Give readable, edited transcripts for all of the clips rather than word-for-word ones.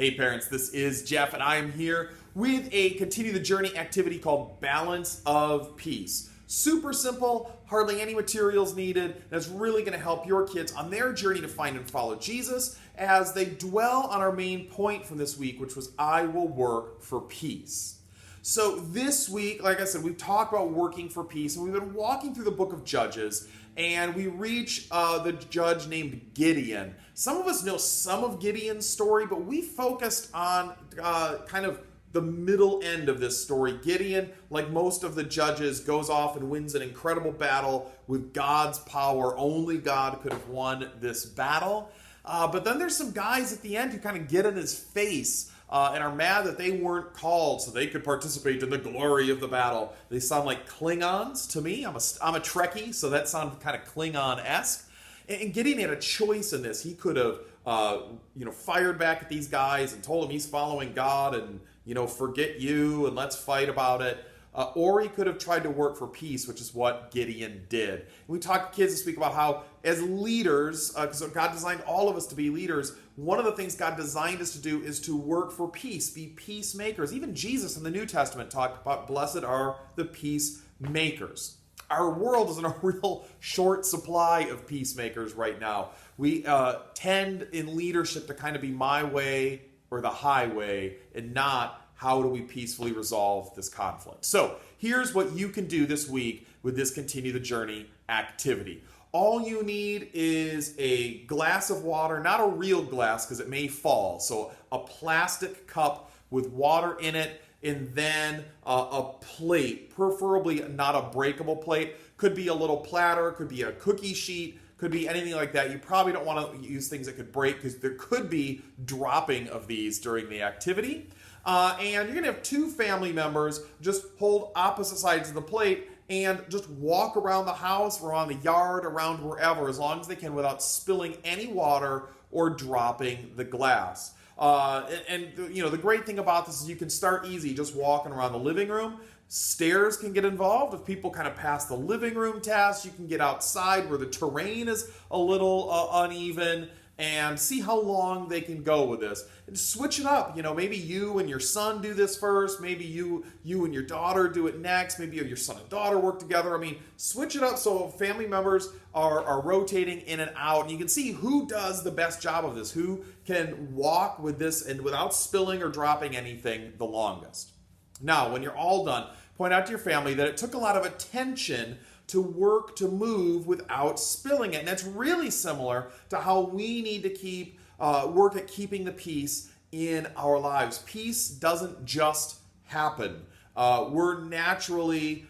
Hey parents, this is Jeff and I am here with a Continue the Journey activity called Balance of Peace. Super simple, hardly any materials needed, and it's really going to help your kids on their journey to find and follow Jesus as they dwell on our main point from this week, which was I will work for peace. So this week, like I said, we've talked about working for peace, and we've been walking through the book of Judges, and we reach the judge named Gideon. Some of us know some of Gideon's story, but we focused on kind of the middle end of this story. Gideon, like most of the judges, goes off and wins an incredible battle with God's power. Only God could have won this battle. But then there's some guys at the end who kind of get in his face and are mad that they weren't called so they could participate in the glory of the battle. They sound like Klingons to me. I'm a Trekkie, so that sounds kind of Klingon-esque. And Gideon had a choice in this. He could have, fired back at these guys and told them he's following God and, forget you and let's fight about it. Or he could have tried to work for peace, which is what Gideon did. And we talked to kids this week about how, as leaders, because God designed all of us to be leaders, one of the things God designed us to do is to work for peace, be peacemakers. Even Jesus in the New Testament talked about blessed are the peacemakers. Our world is in a real short supply of peacemakers right now. We tend in leadership to kind of be my way or the highway and not how do we peacefully resolve this conflict. So here's what you can do this week with this Continue the Journey activity. All you need is a glass of water, not a real glass because it may fall. So a plastic cup with water in it, and then a plate, preferably not a breakable plate. Could be a little platter, could be a cookie sheet, could be anything like that. You probably don't want to use things that could break because there could be dropping of these during the activity. And you're going to have two family members just hold opposite sides of the plate and just walk around the house, around the yard, around wherever, as long as they can without spilling any water or dropping the glass. The great thing about this is you can start easy, just walking around the living room. Stairs can get involved. If people kind of pass the living room test, you can get outside where the terrain is a little uneven and see how long they can go with this. And switch it up. Maybe you and your son do this first. Maybe you and your daughter do it next. Maybe your son and daughter work together. Switch it up so family members are rotating in and out. And you can see who does the best job of this, who can walk with this and without spilling or dropping anything the longest. Now, when you're all done, point out to your family that it took a lot of attention to work to move without spilling it. And that's really similar to how we need to work at keeping the peace in our lives. Peace doesn't just happen. We're naturally,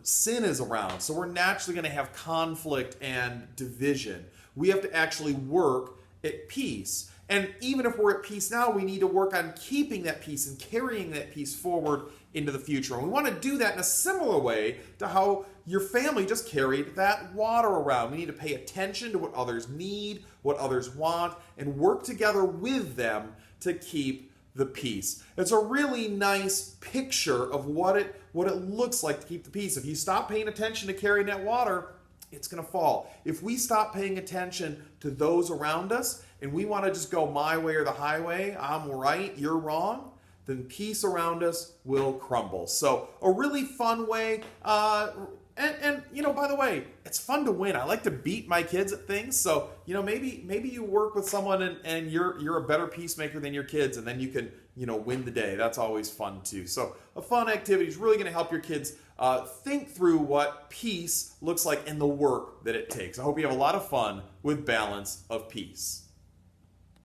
sin is around, so we're naturally going to have conflict and division. We have to actually work at peace. And even if we're at peace now, we need to work on keeping that peace and carrying that peace forward into the future. And we want to do that in a similar way to how your family just carried that water around. We need to pay attention to what others need, what others want, and work together with them to keep the peace. It's a really nice picture of what it looks like to keep the peace. If you stop paying attention to carrying that water, it's going to fall. If we stop paying attention to those around us and we want to just go my way or the highway, I'm right, you're wrong, then peace around us will crumble. So a really fun way, by the way, it's fun to win. I like to beat my kids at things. So, maybe you work with someone and you're a better peacemaker than your kids, and then you can, win the day. That's always fun too. So a fun activity is really going to help your kids think through what peace looks like and the work that it takes. I hope you have a lot of fun with Balance of Peace.